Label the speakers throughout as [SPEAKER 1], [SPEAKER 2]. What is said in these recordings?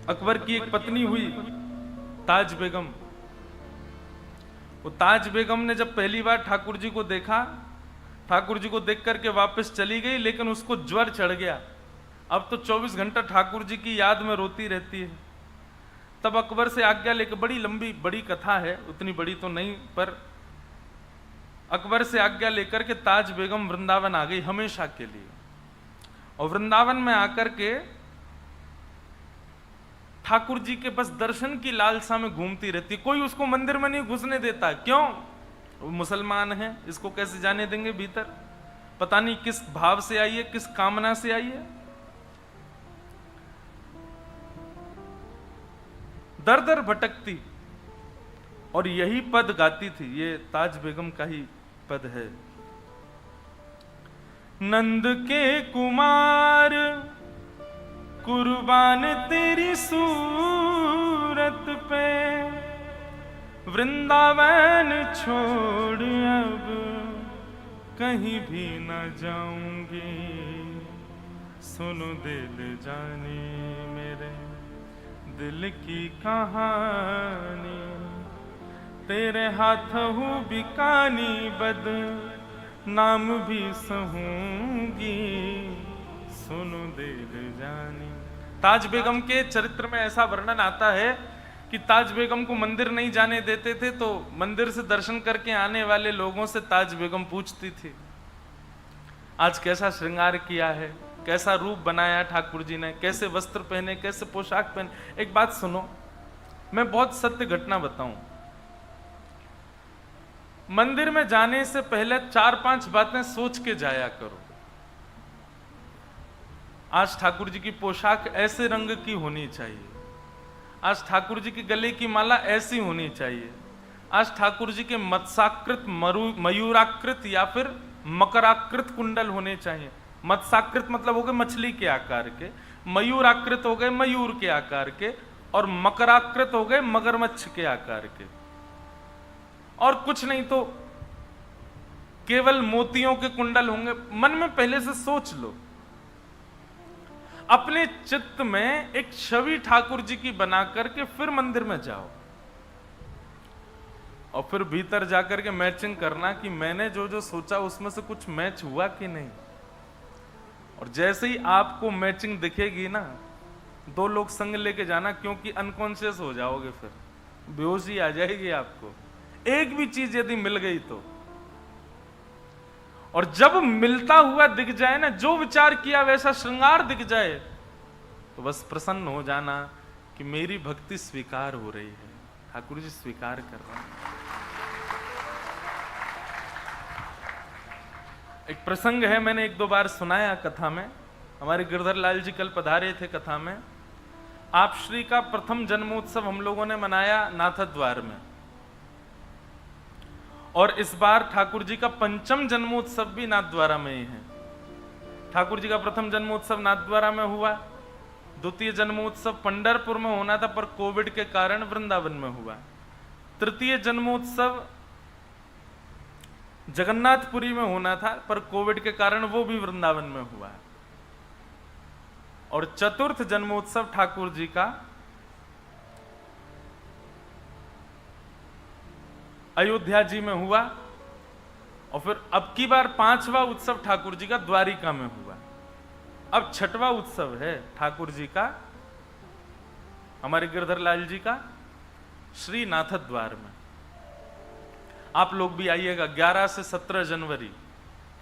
[SPEAKER 1] अकबर की एक पत्नी हुई ताज बेगम। वो ताज बेगम ने जब पहली बार ठाकुर जी को देखा, ठाकुर जी को देख करके वापस चली गई, लेकिन उसको ज्वर चढ़ गया। अब तो 24 घंटा ठाकुर जी की याद में रोती रहती है। तब अकबर से आज्ञा लेकर, बड़ी लंबी बड़ी कथा है, उतनी बड़ी तो नहीं, पर अकबर से आज्ञा लेकर के ताज बेगम वृंदावन आ गई हमेशा के लिए। और वृंदावन में आकर के ठाकुर जी के बस दर्शन की लालसा में घूमती रहती। कोई उसको मंदिर में नहीं घुसने देता। क्यों? वो मुसलमान है, इसको कैसे जाने देंगे भीतर? पता नहीं किस भाव से आई है, किस कामना से आई है। दर दर भटकती और यही पद गाती थी। ये ताज बेगम का ही पद है। नंद के कुमार कुर्बान तेरी सूरत पे, वृंदावन छोड़ अब कहीं भी न जाऊंगी। सुनो दिल जाने मेरे दिल की कहानी, तेरे हाथ हूँ बिकानी, बद नाम भी सहूंगी। सुनो दिल जानी। ताज बेगम के चरित्र में ऐसा वर्णन आता है कि ताज बेगम को मंदिर नहीं जाने देते थे, तो मंदिर से दर्शन करके आने वाले लोगों से ताज बेगम पूछती थी, आज कैसा श्रृंगार किया है, कैसा रूप बनाया ठाकुर जी ने, कैसे वस्त्र पहने, कैसे पोशाक पहने। एक बात सुनो, मैं बहुत सत्य घटना बताऊं। मंदिर में जाने से पहले 4-5 बातें सोच के जाया करो। आज ठाकुर जी की पोशाक ऐसे रंग की होनी चाहिए, आज ठाकुर जी की गले की माला ऐसी होनी चाहिए, आज ठाकुर जी के मत्स्याकृत, मयूराकृत या फिर मकराकृत कुंडल होने चाहिए। मत्स्याकृत मतलब हो गए मछली के आकार के, मयूराकृत हो गए मयूर के आकार के, और मकराकृत हो गए मगरमच्छ के आकार के। और कुछ नहीं तो केवल मोतियों के कुंडल होंगे। मन में पहले से सोच लो, अपने चित्त में एक छवि ठाकुर जी की बना करके फिर मंदिर में जाओ, और फिर भीतर जाकर के मैचिंग करना कि मैंने जो जो सोचा उसमें से कुछ मैच हुआ कि नहीं। और जैसे ही आपको मैचिंग दिखेगी ना, 2 लोग संग लेके जाना, क्योंकि अनकॉन्शियस हो जाओगे, फिर बेहोशी आ जाएगी आपको एक भी चीज यदि मिल गई तो। और जब मिलता हुआ दिख जाए ना, जो विचार किया वैसा श्रृंगार दिख जाए, तो बस प्रसन्न हो जाना कि मेरी भक्ति स्वीकार हो रही है, ठाकुर जी स्वीकार कर रहे हैं। एक प्रसंग है, मैंने 1-2 बार सुनाया कथा में। हमारे गिरधर लाल जी कल पधारे थे कथा में। आप श्री का प्रथम जन्मोत्सव हम लोगों ने मनाया नाथद्वार में, और इस बार ठाकुर जी का 5म जन्मोत्सव भी नाथद्वारा में ही है। ठाकुर जी का प्रथम जन्मोत्सव नाथद्वारा में हुआ, द्वितीय जन्मोत्सव पंढरपुर में होना था पर कोविड के कारण वृंदावन में हुआ। तृतीय जन्मोत्सव जगन्नाथपुरी में होना था पर कोविड के कारण वो भी वृंदावन में हुआ। और चतुर्थ जन्मोत्सव ठाकुर जी का अयोध्या जी में हुआ, और फिर अब की बार 5वां उत्सव ठाकुर जी का द्वारिका में हुआ। अब 6वां उत्सव है ठाकुर जी का, हमारे गिरधर लाल जी का, श्री नाथद्वार में। आप लोग भी आइएगा। 11 से 17 जनवरी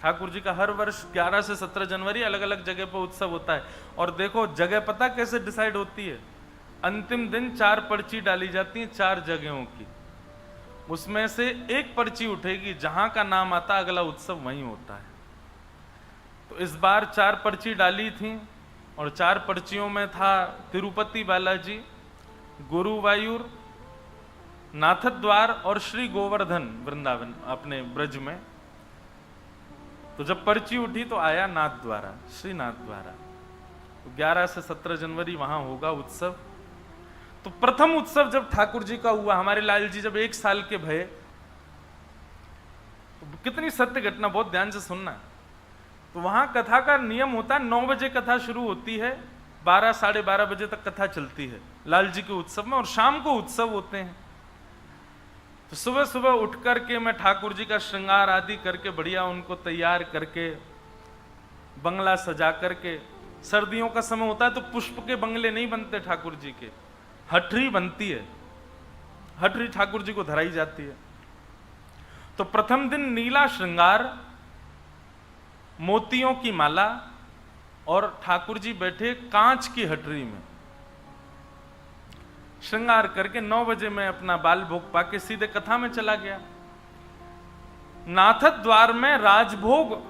[SPEAKER 1] ठाकुर जी का हर वर्ष 11 से 17 जनवरी अलग अलग जगह पर उत्सव होता है। और देखो जगह पता कैसे डिसाइड होती है? अंतिम दिन 4 पर्ची डाली जाती है 4 जगहों की, उसमें से एक पर्ची उठेगी, जहां का नाम आता अगला उत्सव वहीं होता है। तो इस बार 4 पर्ची डाली थी, और 4 पर्चियों में था तिरुपति बालाजी, गुरुवायूर, नाथद्वार और श्री गोवर्धन वृंदावन अपने ब्रज में। तो जब पर्ची उठी तो आया नाथद्वारा, श्री नाथद्वारा। तो 11 से 17 जनवरी वहां होगा उत्सव। तो प्रथम उत्सव जब ठाकुर जी का हुआ, हमारे लाल जी जब 1 साल के भये, तो कितनी सत्य घटना, बहुत ध्यान से सुनना। तो वहां कथा का नियम होता है, 9 बजे कथा शुरू होती है, 12 साढ़े 12 बजे तक कथा चलती है लाल जी के उत्सव में, और शाम को उत्सव होते हैं। तो सुबह सुबह उठ करके मैं ठाकुर जी का श्रृंगार आदि करके बढ़िया उनको तैयार करके बंगला सजा करके, सर्दियों का समय होता है तो पुष्प के बंगले नहीं बनते ठाकुर जी के, हटरी बनती है, हटरी ठाकुर जी को धराई जाती है। तो प्रथम दिन नीला श्रृंगार, मोतियों की माला, और ठाकुर जी बैठे कांच की हटरी में। श्रृंगार करके 9 बजे मैं अपना बाल भोग पाके सीधे कथा में चला गया। नाथद द्वार में राजभोग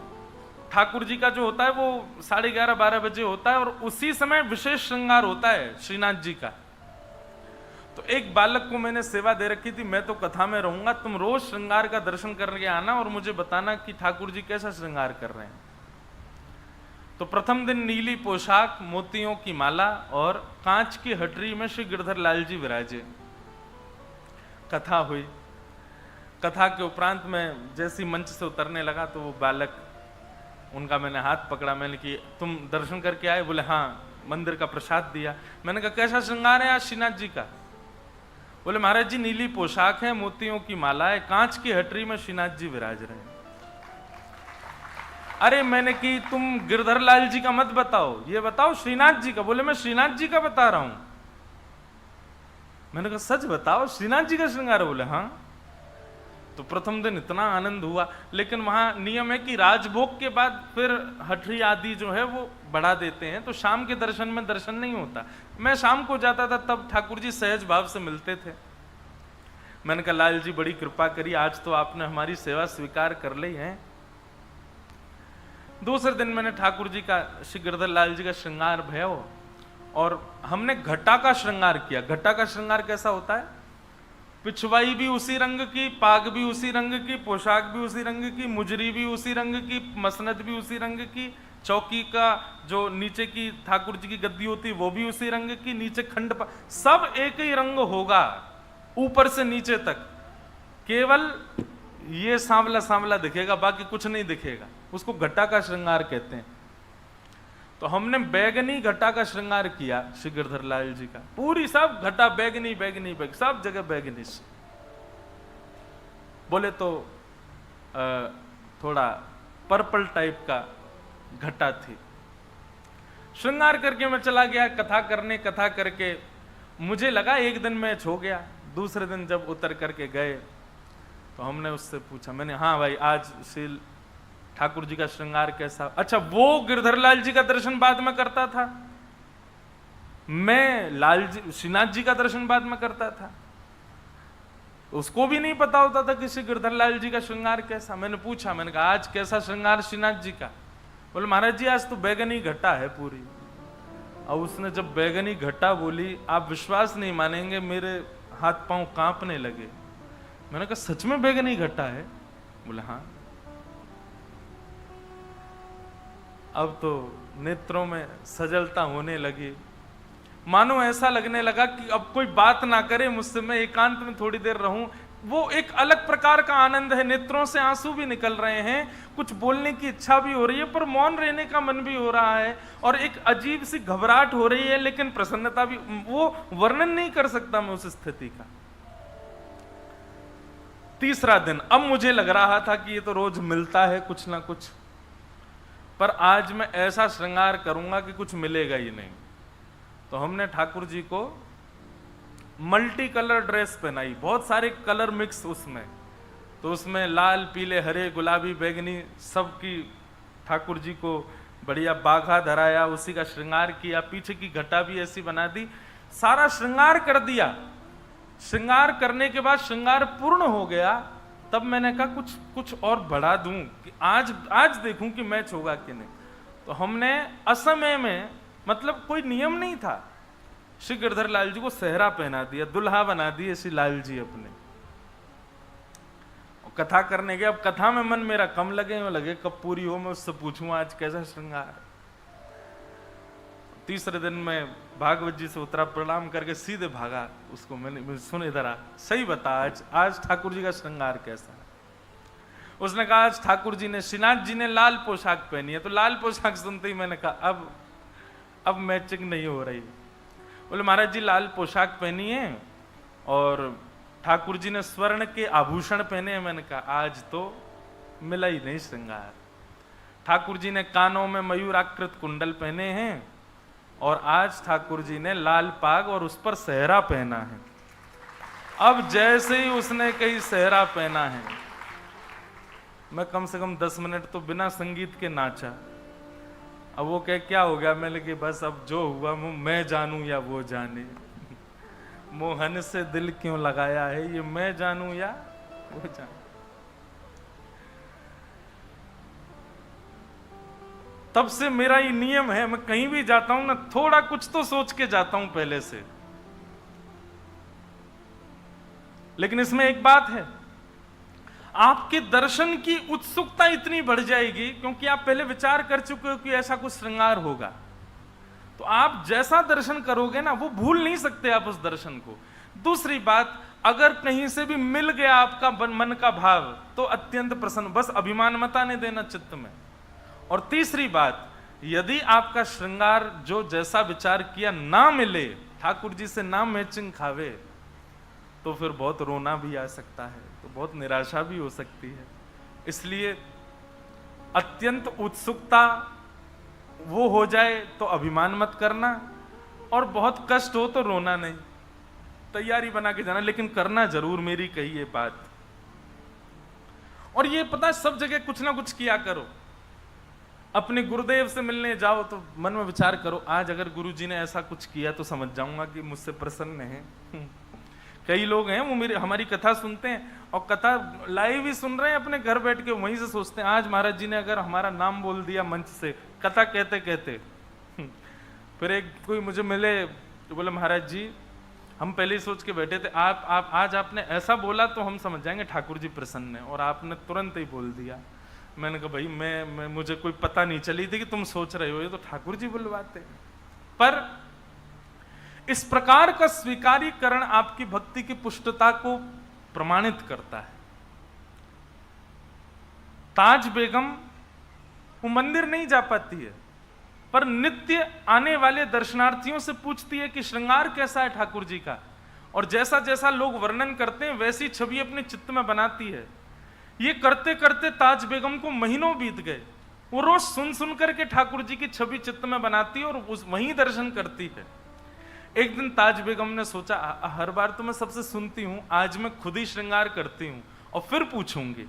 [SPEAKER 1] ठाकुर जी का जो होता है वो 11:30 12 बजे होता है, और उसी समय विशेष श्रृंगार होता है श्रीनाथ जी का। तो एक बालक को मैंने सेवा दे रखी थी, मैं तो कथा में रहूंगा, तुम रोज श्रृंगार का दर्शन करके आना और मुझे बताना कि ठाकुर जी कैसा श्रृंगार कर रहे हैं। तो प्रथम दिन नीली पोशाक, मोतियों की माला और कांच की हटरी में श्री गिरधर लाल जी विराजे। कथा हुई। कथा के उपरांत में जैसी मंच से उतरने लगा तो वो बालक, उनका मैंने हाथ पकड़ा, मैंने कि तुम दर्शन करके आए? बोले हाँ, मंदिर का प्रसाद दिया। मैंने कहा कैसा श्रृंगार है आज श्रीनाथ जी का? बोले महाराज जी नीली पोशाक है, मोतियों की माला है, कांच की हटरी में श्रीनाथ जी विराज रहे हैं। अरे मैंने कि तुम गिरधर लाल जी का मत बताओ, ये बताओ श्रीनाथ जी का। बोले मैं श्रीनाथ जी का बता रहा हूं। मैंने कहा सच बताओ श्रीनाथ जी का श्रृंगार है? बोले हाँ। तो प्रथम दिन इतना आनंद हुआ, लेकिन वहां नियम है कि राजभोग के बाद फिर हटरी आदि जो है वो बढ़ा देते हैं, तो शाम के दर्शन में दर्शन नहीं होता। मैं शाम को जाता था तब ठाकुर जी सहज भाव से मिलते थे। मैंने कहा लाल जी बड़ी कृपा करी, आज तो आपने हमारी सेवा स्वीकार कर ली है। दूसरे दिन मैंने ठाकुर जी का, श्री गिरधर लाल जी का श्रृंगार भयो, और हमने घटा का श्रृंगार किया। घटा का श्रृंगार कैसा होता है? पिछवाई भी उसी रंग की, पाग भी उसी रंग की, पोशाक भी उसी रंग की, मुजरी भी उसी रंग की, मसनद भी उसी रंग की, चौकी का जो नीचे की ठाकुर जी की गद्दी होती वो भी उसी रंग की, नीचे खंड सब एक ही रंग होगा ऊपर से नीचे तक। केवल ये सांवला सांवला दिखेगा, बाकी कुछ नहीं दिखेगा। उसको घटा का श्रृंगार कहते हैं। तो हमने बैगनी घटा का श्रृंगार किया श्री गिरधर लाल जी का। पूरी सब घटा बैगनी बैगनी बैग, सब जगह बैगनी से। बोले तो थोड़ा पर्पल टाइप का घटा थी। श्रृंगार करके मैं चला गया कथा करने। कथा करके मुझे लगा एक दिन मैच हो गया। दूसरे दिन जब उतर करके गए तो हमने उससे पूछा, मैंने हाँ भाई आज श्री ठाकुर जी का श्रृंगार कैसा? अच्छा वो गिरधर लाल जी का दर्शन बाद में करता था, मैं लाल जी श्रीनाथ जी का दर्शन बाद में करता था। उसको भी नहीं पता होता था कि श्री गिरधर लाल जी का श्रृंगार कैसा। मैंने पूछा, मैंने कहा आज कैसा श्रृंगार श्रीनाथ जी का? बोले महाराज जी आज तो बैगनी घटा है पूरी। और उसने जब बैगनी घटा बोली, आप विश्वास नहीं मानेंगे, मेरे हाथ पांव कांपने लगे। मैंने कहा सच में बैगनी घटा है? बोले हाँ। अब तो नेत्रों में सजलता होने लगी, मानो ऐसा लगने लगा कि अब कोई बात ना करे मुझसे, मैं एकांत में थोड़ी देर रहूं। वो एक अलग प्रकार का आनंद है, नेत्रों से आंसू भी निकल रहे हैं, कुछ बोलने की इच्छा भी हो रही है, पर मौन रहने का मन भी हो रहा है, और एक अजीब सी घबराहट हो रही है, लेकिन प्रसन्नता भी। वो वर्णन नहीं कर सकता मैं उस स्थिति का। तीसरा दिन, अब मुझे लग रहा था कि ये तो रोज मिलता है कुछ ना कुछ, पर आज मैं ऐसा श्रृंगार करूंगा कि कुछ मिलेगा ही नहीं। तो हमने ठाकुर जी को मल्टी कलर ड्रेस पहनाई, बहुत सारे कलर मिक्स उसमें। तो उसमें लाल, पीले, हरे, गुलाबी, बैगनी सबकी ठाकुर जी को बढ़िया बाघा धराया, उसी का श्रृंगार किया। पीछे की घटा भी ऐसी बना दी, सारा श्रृंगार कर दिया। श्रृंगार करने के बाद श्रृंगार पूर्ण हो गया, तब मैंने कहा कुछ और बढ़ा दूं कि आज देखूं कि मैच होगा कि नहीं। तो हमने असमय में, मतलब कोई नियम नहीं था, श्री गिरधर लाल जी को सेहरा पहना दिया, दुल्हा बना दिए श्री लाल जी अपने। और कथा करने गए। अब कथा में मन मेरा कम लगे कब पूरी हो, मैं उससे पूछूं आज कैसा श्रृंगार। तीसरे दिन मैं भागवत जी से उतरा, प्रणाम करके सीधे भागा उसको। मैंने सुन इधर आ, सही बता आज ठाकुर जी का श्रृंगार कैसा है? उसने कहा आज ठाकुर जी ने, श्रीनाथ जी ने लाल पोशाक पहनी है। तो लाल पोशाक सुनते ही मैंने कहा अब मैचिंग नहीं हो रही। बोले महाराज जी लाल पोशाक पहनी है और ठाकुर जी ने स्वर्ण के आभूषण पहने हैं। मैंने कहा आज तो मिला ही नहीं श्रृंगार। ठाकुर जी ने कानों में मयूराकृत कुंडल पहने हैं और आज ठाकुर जी ने लाल पाग और उस पर सेहरा पहना है। अब जैसे ही उसने कहीं सेहरा पहना है, मैं कम से कम 10 मिनट तो बिना संगीत के नाचा। अब वो क्या हो गया? मैंने कि बस अब जो हुआ मैं जानूं या वो जाने। मोहन से दिल क्यों लगाया है, ये मैं जानूं या वो जाने। तब से मेरा ये नियम है, मैं कहीं भी जाता हूं ना, थोड़ा कुछ तो सोच के जाता हूं पहले से। लेकिन इसमें एक बात है, आपके दर्शन की उत्सुकता इतनी बढ़ जाएगी क्योंकि आप पहले विचार कर चुके हो कि ऐसा कुछ श्रृंगार होगा। तो आप जैसा दर्शन करोगे ना, वो भूल नहीं सकते आप उस दर्शन को। दूसरी बात, अगर कहीं से भी मिल गया आपका मन का भाव तो अत्यंत प्रसन्न, बस अभिमान मत आने देना चित्त में। और तीसरी बात, यदि आपका श्रृंगार जो जैसा विचार किया ना मिले, ठाकुर जी से ना मैचिंग खावे, तो फिर बहुत रोना भी आ सकता है, तो बहुत निराशा भी हो सकती है। इसलिए अत्यंत उत्सुकता वो हो जाए तो अभिमान मत करना, और बहुत कष्ट हो तो रोना नहीं, तैयारी बना के जाना, लेकिन करना जरूर, मेरी कही ये बात। और ये पता, सब जगह कुछ ना कुछ किया करो। अपने गुरुदेव से मिलने जाओ तो मन में विचार करो, आज अगर गुरुजी ने ऐसा कुछ किया तो समझ जाऊंगा कि मुझसे प्रसन्न है। कई लोग हैं वो हमारी कथा सुनते हैं और कथा लाइव ही सुन रहे हैं अपने घर बैठ के, वहीं से सोचते हैं आज महाराज जी ने अगर हमारा नाम बोल दिया मंच से कथा कहते कहते। फिर एक कोई मुझे मिले तो बोले महाराज जी हम पहले ही सोच के बैठे थे, आप आज आपने ऐसा बोला तो हम समझ जाएंगे ठाकुर जी प्रसन्न है, और आपने तुरंत ही बोल दिया। मैंने कहा भाई मैं मुझे कोई पता नहीं चली थी कि तुम सोच रहे हो, ये तो ठाकुर जी बुलवाते। पर इस प्रकार का स्वीकारीकरण आपकी भक्ति की पुष्टता को प्रमाणित करता है। ताज बेगम वो मंदिर नहीं जा पाती है, पर नित्य आने वाले दर्शनार्थियों से पूछती है कि श्रृंगार कैसा है ठाकुर जी का, और जैसा जैसा लोग वर्णन करते हैं वैसी छवि अपने चित्त में बनाती है। ये करते करते ताज बेगम को महीनों बीत गए। वो रोज सुन सुन करके ठाकुर जी की छवि चित्त में बनाती है और उस वहीं दर्शन करती है। एक दिन ताज बेगम ने सोचा, हर बार तो मैं सबसे सुनती हूं, आज मैं खुद ही श्रृंगार करती हूं और फिर पूछूंगी।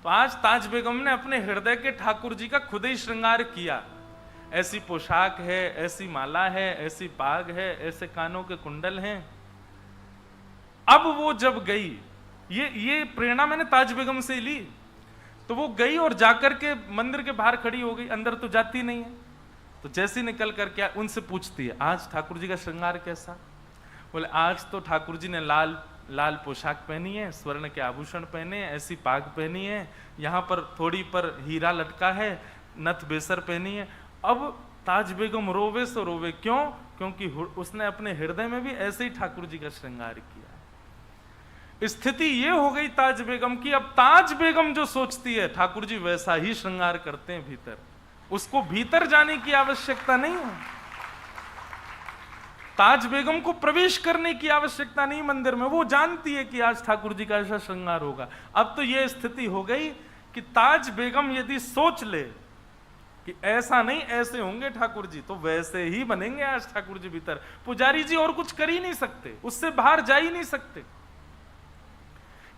[SPEAKER 1] तो आज ताज बेगम ने अपने हृदय के ठाकुर जी का खुद ही श्रृंगार किया। ऐसी पोशाक है, ऐसी माला है, ऐसी पाग है, ऐसे कानों के कुंडल हैं। अब वो जब गई, ये प्रेरणा मैंने ताज बेगम से ली, तो वो गई और जाकर के मंदिर के बाहर खड़ी हो गई, अंदर तो जाती नहीं है। तो जैसे निकल करके उनसे पूछती है, आज ठाकुर जी का श्रृंगार कैसा? बोले आज तो ठाकुर जी ने लाल पोशाक पहनी है, स्वर्ण के आभूषण पहने हैं, ऐसी पाग पहनी है, यहाँ पर थोड़ी पर हीरा लटका है, नथ बेसर पहनी है। अब ताज बेगम रोवे सो रोवे, क्यों? क्योंकि उसने अपने हृदय में भी ऐसे ही ठाकुर जी का श्रृंगार किया। स्थिति ये हो गई ताज बेगम की, अब ताज बेगम जो सोचती है ठाकुर जी वैसा ही श्रृंगार करते हैं भीतर, उसको भीतर जाने की आवश्यकता नहीं है। ताज बेगम को प्रवेश करने की आवश्यकता नहीं मंदिर में, वो जानती है कि आज ठाकुर जी का ऐसा श्रृंगार होगा। अब तो यह स्थिति हो गई कि ताज बेगम यदि सोच ले कि ऐसा नहीं ऐसे होंगे ठाकुर जी, तो वैसे ही बनेंगे आज ठाकुर जी भीतर। पुजारी जी और कुछ कर ही नहीं सकते, उससे बाहर जा ही नहीं सकते।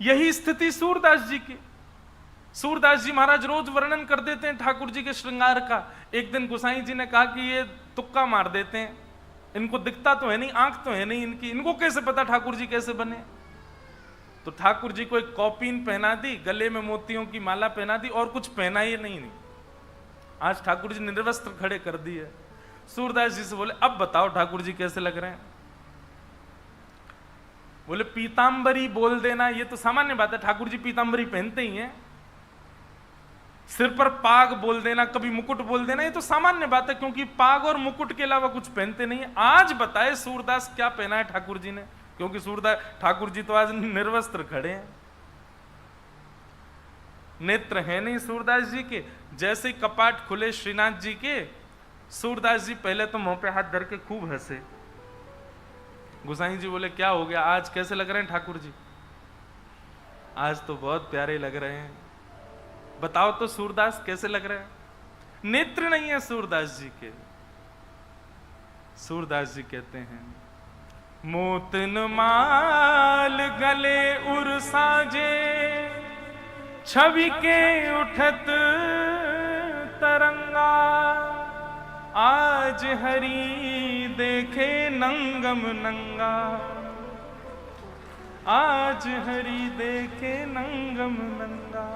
[SPEAKER 1] यही स्थिति सूरदास जी की। सूरदास जी महाराज रोज वर्णन कर देते हैं ठाकुर जी के श्रृंगार का। एक दिन गोसाई जी ने कहा कि ये तुक्का मार देते हैं, इनको दिखता तो है नहीं, आंख तो है नहीं इनकी, इनको कैसे पता ठाकुर जी कैसे बने? तो ठाकुर जी को एक कौपीन पहना दी, गले में मोतियों की माला पहना दी, और कुछ पहना ही नहीं। आज ठाकुर जी निर्वस्त्र खड़े कर दिए। सूरदास जी से बोले, अब बताओ ठाकुर जी कैसे लग रहे हैं? बोले पीतांबरी बोल देना ये तो सामान्य बात है, ठाकुर जी पीतांबरी पहनते ही हैं। सिर पर पाग बोल देना, कभी मुकुट बोल देना, ये तो सामान्य बात है, क्योंकि पाग और मुकुट के अलावा कुछ पहनते नहीं है। आज बताए सूरदास क्या पहना है ठाकुर जी ने, क्योंकि सूरदास ठाकुर जी तो आज निर्वस्त्र खड़े हैं, नेत्र है नहीं सूरदास जी के। जैसे कपाट खुले श्रीनाथ जी के, सूरदास जी पहले तो मुंह पे हाथ धर के खूब हंसे। गोसाई जी बोले क्या हो गया, आज कैसे लग रहे हैं ठाकुर जी? आज तो बहुत प्यारे लग रहे हैं। बताओ तो सूरदास कैसे लग रहे हैं? नेत्र नहीं है सूरदास जी के। सूरदास जी कहते हैं, मोतन माल गले उर साजे, छवि के उठत तरंगा, आज हरि देखे नंगम नंगा, आज हरि देखे नंगम नंगा।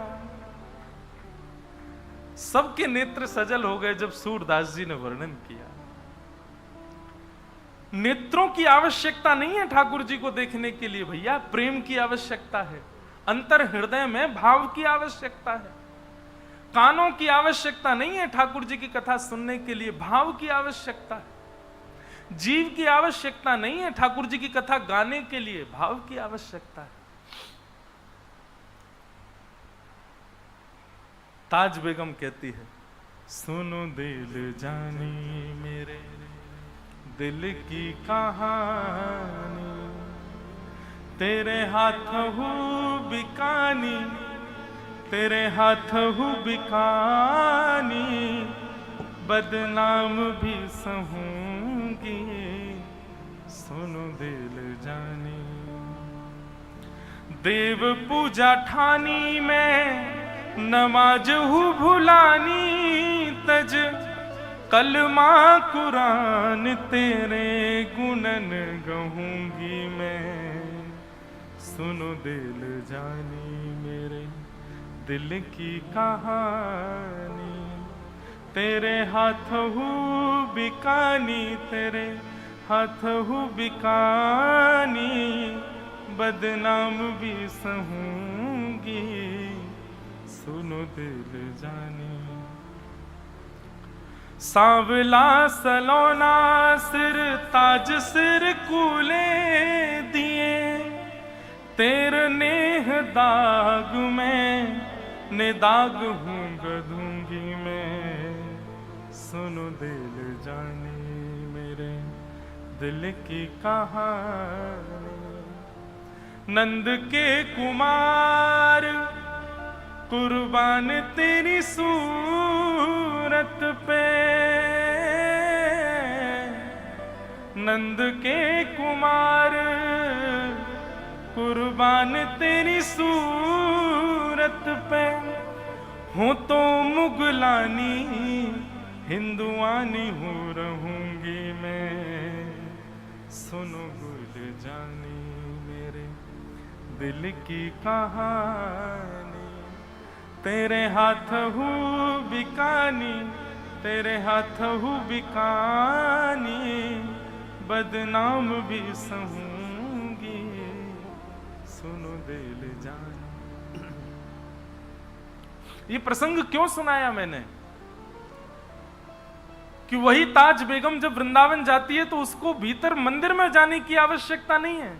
[SPEAKER 1] सबके नेत्र सजल हो गए जब सूरदास जी ने वर्णन किया। नेत्रों की आवश्यकता नहीं है ठाकुर जी को देखने के लिए भैया, प्रेम की आवश्यकता है, अंतर हृदय में भाव की आवश्यकता है। कानों की आवश्यकता नहीं है ठाकुर जी की कथा सुनने के लिए, भाव की आवश्यकता है। जीव की आवश्यकता नहीं है ठाकुर जी की कथा गाने के लिए, भाव की आवश्यकता है। ताज बेगम कहती है, सुनो दिल जानी मेरे दिल की कहानी, तेरे हाथ हूँ बिकानी, तेरे हाथ हूँ बिकानी, बदनाम भी सहूंगी, सुनो दिल जानी। देव पूजा ठानी में नमाज हूँ भुलानी, तज कलमा कुरान तेरे गुणन गहूंगी मैं, सुनो दिल जानी मेरे दिल की कहानी, तेरे हाथ हूँ बिकानी, तेरे हाथ हूँ बिकानी, बदनाम भी सहूंगी, सुनो दिल जानी। सांवला सलोना सिर ताज सिर कूले दिए, तेरे नेह दाग में ने दाग हूँ गधूंगी मैं, सुनो दिल जानी मेरे दिल की कहानी। नंद के कुमार कुर्बान तेरी सूरत पे, नंद के कुमार कुर्बान तेरी सूरत पे, हूँ तो मुगलानी हिंदुआनी हो रहूंगी मैं, सुनो गुल जानी मेरे दिल की कहानी, तेरे हाथ हूँ बिकानी, तेरे हाथ हूँ बिकानी, बदनाम भी सहूंगी, सुनो दिल जानी। ये प्रसंग क्यों सुनाया मैंने कि वही ताज बेगम जब वृंदावन जाती है तो उसको भीतर मंदिर में जाने की आवश्यकता नहीं है,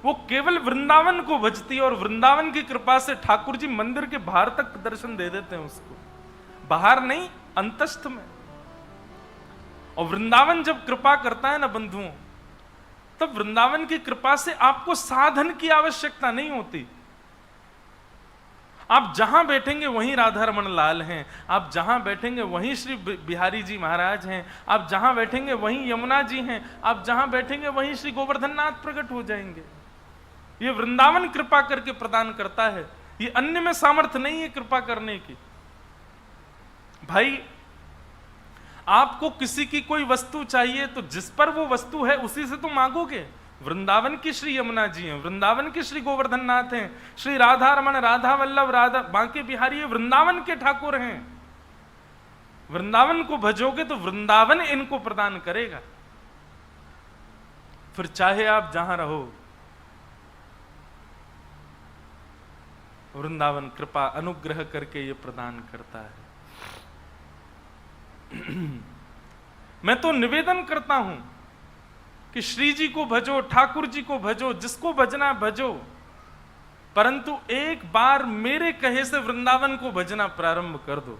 [SPEAKER 1] वो केवल वृंदावन को भजती है और वृंदावन की कृपा से ठाकुर जी मंदिर के बाहर तक दर्शन दे देते हैं उसको, बाहर नहीं अंतस्थ में। और वृंदावन जब कृपा करता है ना बंधुओं, तब वृंदावन की कृपा से आपको साधन की आवश्यकता नहीं होती। आप जहां बैठेंगे वहीं राधा रमन लाल हैं, आप जहां बैठेंगे वहीं श्री बिहारी जी महाराज हैं, आप जहां बैठेंगे वहीं यमुना जी हैं, आप जहां बैठेंगे वहीं श्री गोवर्धन नाथ प्रकट हो जाएंगे। ये वृंदावन कृपा करके प्रदान करता है, ये अन्य में सामर्थ्य नहीं है कृपा करने की। भाई आपको किसी की कोई वस्तु चाहिए तो जिस पर वो वस्तु है उसी से तो मांगोगे। वृंदावन की श्री यमुना जी हैं, वृंदावन के श्री गोवर्धन नाथ हैं, श्री राधा रमन, राधा वल्लभ, राधा बांके बिहारी वृंदावन के ठाकुर हैं। वृंदावन को भजोगे तो वृंदावन इनको प्रदान करेगा। फिर चाहे आप जहां रहो, वृंदावन कृपा अनुग्रह करके ये प्रदान करता है। मैं तो निवेदन करता हूं कि श्री जी को भजो, ठाकुर जी को भजो, जिसको भजना भजो, परंतु एक बार मेरे कहे से वृंदावन को भजना प्रारंभ कर दो।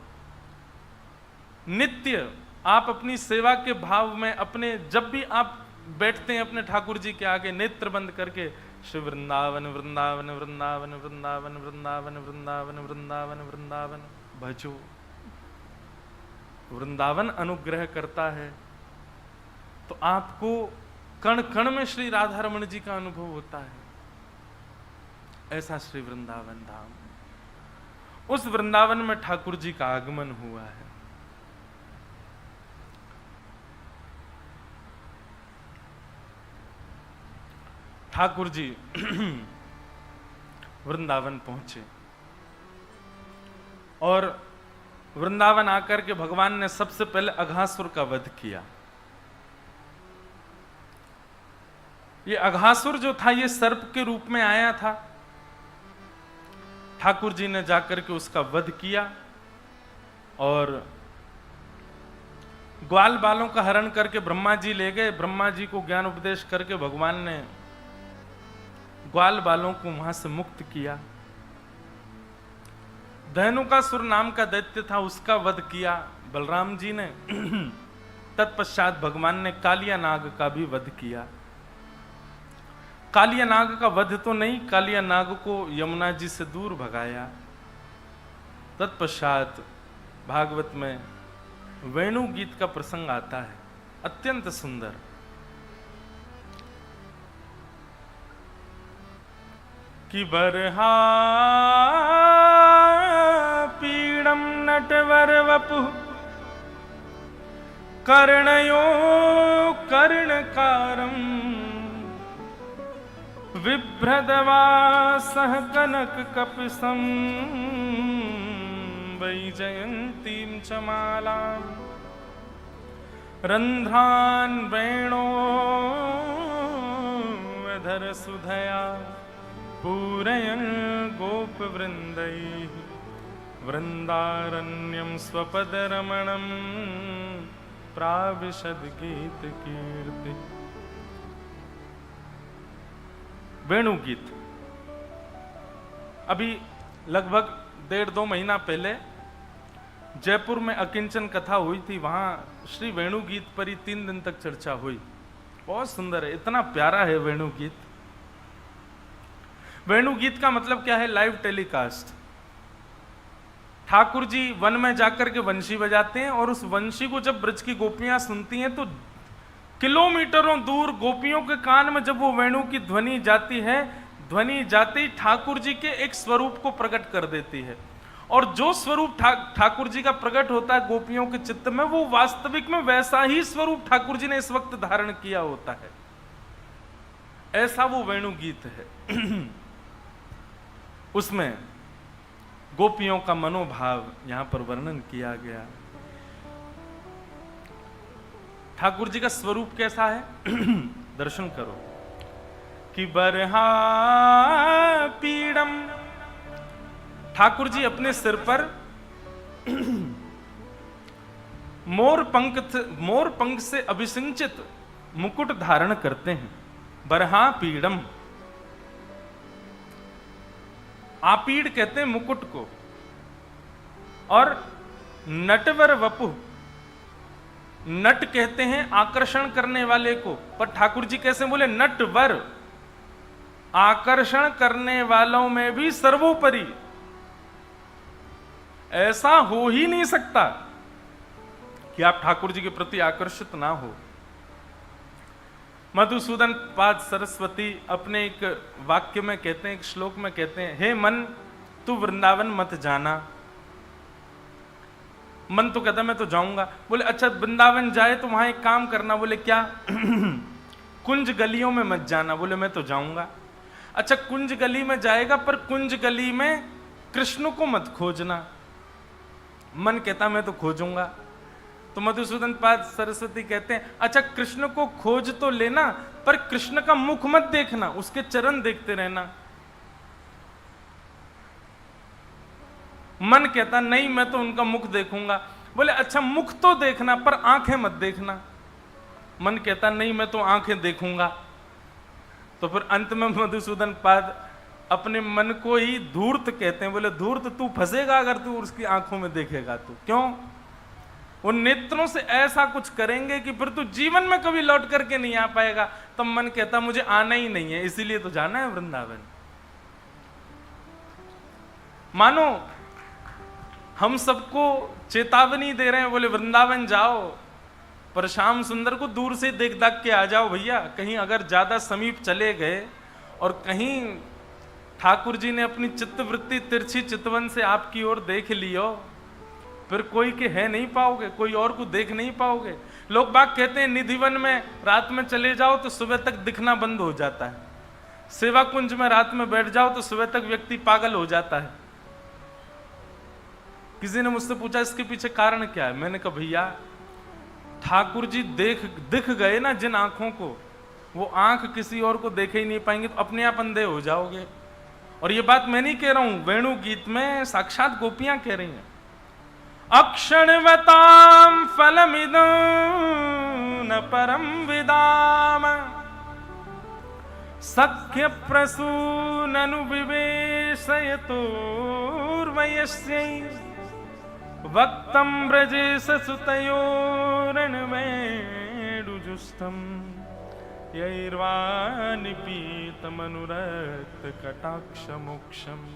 [SPEAKER 1] नित्य आप अपनी सेवा के भाव में अपने जब भी आप बैठते हैं अपने ठाकुर जी के आगे नेत्र बंद करके श्री वृंदावन वृंदावन वृंदावन वृंदावन वृंदावन वृंदावन वृंदावन वृंदावन भजो। वृंदावन अनुग्रह करता है तो आपको कण कण में श्री राधा रमण जी का अनुभव होता है। ऐसा श्री वृंदावन धाम, उस वृंदावन में ठाकुर जी का आगमन हुआ है। ठाकुर जी वृंदावन पहुंचे और वृंदावन आकर के भगवान ने सबसे पहले अघासुर का वध किया। ये अघासुर जो था ये सर्प के रूप में आया था। ठाकुर जी ने जाकर के उसका वध किया और ग्वाल बालों का हरण करके ब्रह्मा जी ले गए। ब्रह्मा जी को ज्ञान उपदेश करके भगवान ने ग्वाल बालों को वहां से मुक्त किया। धनुकासुर नाम का दैत्य था, उसका वध किया बलराम जी ने। तत्पश्चात भगवान ने कालिया नाग का भी वध किया। कालिया नाग का वध तो नहीं, कालिया नाग को यमुना जी से दूर भगाया। तत्पश्चात भागवत में वेणु गीत का प्रसंग आता है, अत्यंत सुंदर। कि बरहा पीड़म नटवर वपु कर्णयो कर्णकारम विभ्रदवासः कनक कपिसं वैजयन्तीं च मालां रन्ध्रान् वेणोऽधर सुधया पूरयन् गोपवृन्दैः वृन्दारण्यं स्वपदरमणं प्राविशद गीतकीर्ति। वेणु गीत अभी लगभग 1.5-2 महीना पहले जयपुर में अकिंचन कथा हुई थी। वहां श्री वेणु गीत पर ही 3 दिन तक चर्चा हुई। बहुत सुंदर है, इतना प्यारा है वेणु गीत। वेणु गीत का मतलब क्या है? Live telecast. ठाकुर जी वन में जाकर के वंशी बजाते हैं और उस वंशी को जब ब्रज की गोपियां सुनती हैं तो किलोमीटरों दूर गोपियों के कान में जब वो वेणु की ध्वनि जाती है, ध्वनि जाते ही ठाकुर जी के एक स्वरूप को प्रकट कर देती है। और जो स्वरूप ठाकुर जी का प्रकट होता है गोपियों के चित्त में, वो वास्तविक में वैसा ही स्वरूप ठाकुर जी ने इस वक्त धारण किया होता है। ऐसा वो वेणु गीत है। उसमें गोपियों का मनोभाव यहां पर वर्णन किया गया। ठाकुर जी का स्वरूप कैसा है? दर्शन करो। कि बरहा पीड़म, ठाकुर जी अपने सिर पर मोर पंख से अभिसिंचित मुकुट धारण करते हैं। बरहा पीड़म, आपीड़ कहते हैं मुकुट को। और नटवर वपु, नट कहते हैं आकर्षण करने वाले को। पर ठाकुर जी कैसे बोले? नटवर, आकर्षण करने वालों में भी सर्वोपरि। ऐसा हो ही नहीं सकता कि आप ठाकुर जी के प्रति आकर्षित ना हो। मधुसूदन पाद सरस्वती अपने एक वाक्य में कहते हैं, एक श्लोक में कहते हैं, हे मन तू वृंदावन मत जाना। मन तो कहता मैं तो जाऊंगा। बोले अच्छा वृंदावन जाए तो वहां एक काम करना। बोले क्या? कुंज गलियों में मत जाना। बोले मैं तो जाऊंगा। अच्छा कुंज गली में जाएगा पर कुंज गली में कृष्ण को मत खोजना। मन कहता मैं तो खोजूंगा। तो मधुसूदन पाद सरस्वती कहते हैं अच्छा कृष्ण को खोज तो लेना पर कृष्ण का मुख मत देखना, उसके चरण देखते रहना। मन कहता नहीं मैं तो उनका मुख देखूंगा। बोले अच्छा मुख तो देखना पर आंखें मत देखना। मन कहता नहीं मैं तो आंखें देखूंगा। तो फिर अंत में मधुसूदन पाद अपने मन को ही धूर्त कहते हैं। बोले धूर्त तू फंसेगा अगर तू उसकी आंखों में देखेगा तो। क्यों? उन नेत्रों से ऐसा कुछ करेंगे कि फिर तू जीवन में कभी लौट करके नहीं आ पाएगा। तब मन कहता मुझे आना ही नहीं है, इसीलिए तो जाना है वृंदावन। मानो हम सबको चेतावनी दे रहे हैं, बोले वृंदावन जाओ, पर श्याम सुंदर को दूर से देख दाख के आ जाओ भैया। कहीं अगर ज्यादा समीप चले गए और कहीं ठाकुर जी ने अपनी चित्तवृत्ति तिरछी चितवन से आपकी ओर देख लियो, फिर कोई के है नहीं पाओगे, कोई और को देख नहीं पाओगे। लोग बाग कहते हैं निधिवन में रात में चले जाओ तो सुबह तक दिखना बंद हो जाता है, सेवा कुंज में रात में बैठ जाओ तो सुबह तक व्यक्ति पागल हो जाता है। किसी ने मुझसे पूछा इसके पीछे कारण क्या है। मैंने कहा भैया ठाकुर जी दिख गए ना जिन आंखों को, वो आंख किसी और को देखे ही नहीं पाएंगे, तो अपने आप अंधे हो जाओगे। और ये बात मैं नहीं कह रहा हूं, वेणु गीत में साक्षात गोपियां कह रही हैं। अक्षणवतां फलमिदं न परम विदाम सख्य प्रसूननु विवेशयतोर्वयस्यै वक्तं ब्रजेश सुतयोरणवेणुजुष्टं यैर्वानिपीतमनुरक्त कटाक्षमोक्षम्।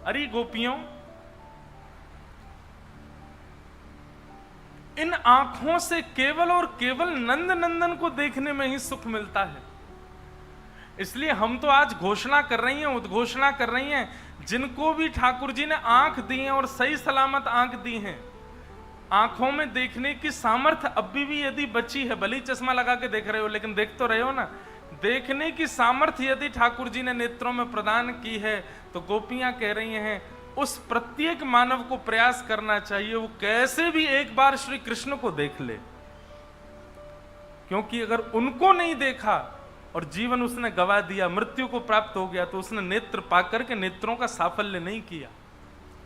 [SPEAKER 1] अरे गोपियों, इन आंखों से केवल और केवल नंद नंदन को देखने में ही सुख मिलता है। इसलिए हम तो आज घोषणा कर रही हैं, उद्घोषणा कर रही हैं, जिनको भी ठाकुर जी ने आंख दी है और सही सलामत आंख दी है, आंखों में देखने की सामर्थ्य अभी भी यदि बची है, भली चश्मा लगा के देख रहे हो लेकिन देख तो रहे हो ना, देखने की सामर्थ्य यदि ठाकुर जी ने नेत्रों में प्रदान की है, तो गोपियां कह रही हैं उस प्रत्येक मानव को प्रयास करना चाहिए वो कैसे भी एक बार श्री कृष्ण को देख ले। क्योंकि अगर उनको नहीं देखा और जीवन उसने गवा दिया, मृत्यु को प्राप्त हो गया, तो उसने नेत्र पाकर के नेत्रों का साफल्य नहीं किया।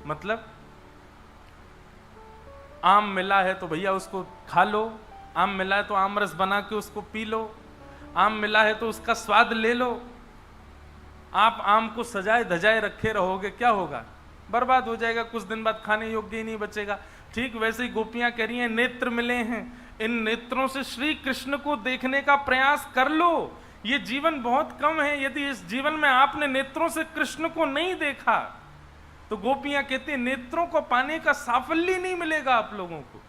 [SPEAKER 1] मतलब आम मिला है तो भैया उसको खा लो, आम मिला है तो आम रस बना के उसको पी लो, आम मिला है तो उसका स्वाद ले लो। आप आम को सजाए धजाए रखे रहोगे, क्या होगा? बर्बाद हो जाएगा, कुछ दिन बाद खाने योग्य ही नहीं बचेगा। ठीक वैसे ही गोपियां कह रही हैं नेत्र मिले हैं, इन नेत्रों से श्री कृष्ण को देखने का प्रयास कर लो। ये जीवन बहुत कम है, यदि इस जीवन में आपने नेत्रों से कृष्ण को नहीं देखा तो गोपियां कहती हैं नेत्रों को पाने का साफल्य नहीं मिलेगा आप लोगों को।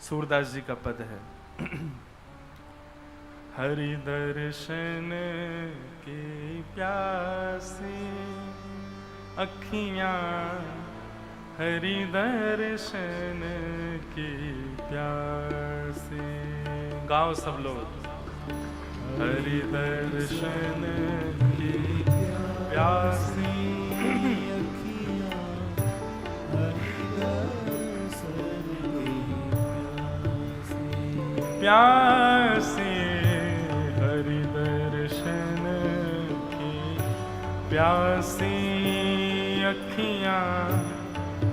[SPEAKER 1] सूरदास जी का पद है हरि दर्शन की प्यासी अखियां, हरि दर्शन की प्यासी। गाओ सब लोग। हरि दर्शन की प्यासी प्यासी, हरि दर्शन की प्यासी अखियां,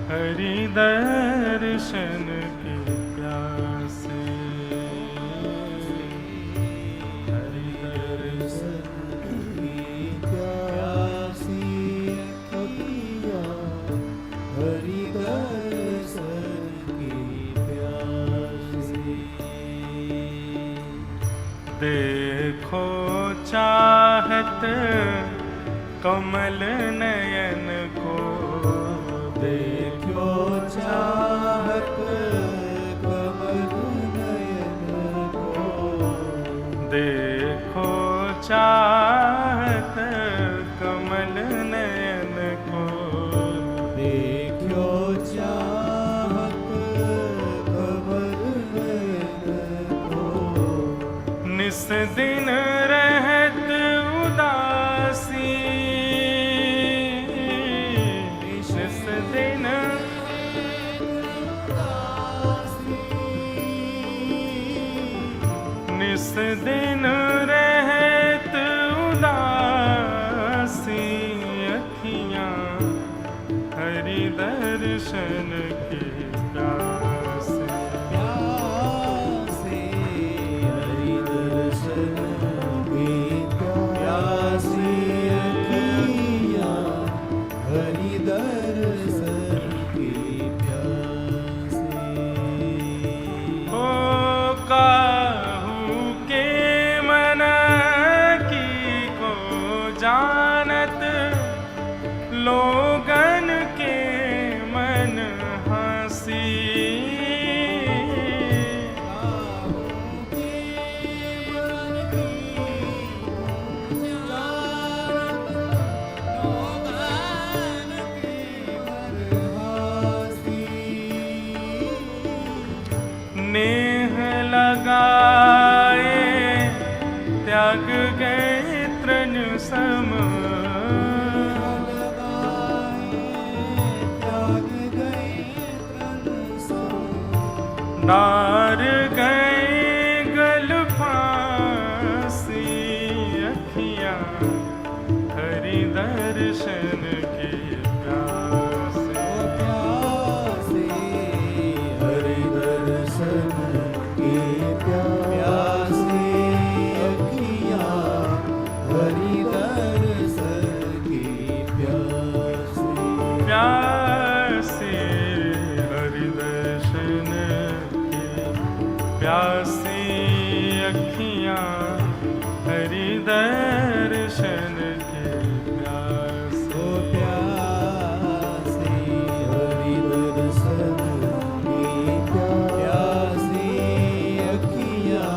[SPEAKER 1] हरि दर्शन की प्यासी, हरि दर्शन की प्यासी अखियां, हरि दर्शन की प्यासी। देखो चाहत कमल नयन को, देखो चाहत कमल नयन को, देखो चाहत कमल नयन को, देखो चाहत कमल नयन को। निस दिन रहत उदासी, निस दिन निस दिन रहत उदासी अखियां, हरि दर्शन की प्यासी, प्यासी हरि दर्शन की प्यासी अखियां, लगाए त्याग गए तृण सम,
[SPEAKER 2] त्याग गए तृण सम,
[SPEAKER 1] नार गए गल फांसी अखियां हरि दर्शन के प्यासे,
[SPEAKER 2] प्यासे हरि दर्शन के प्यासे, अखियाँ हरि दर्शन के प्यासे,
[SPEAKER 1] प्यासे हरि दर्शन के प्यासे, अखियां हरि दर्शन के प्यासे,
[SPEAKER 2] प्यासे हरि दर्शन के प्यासे, अखियाँ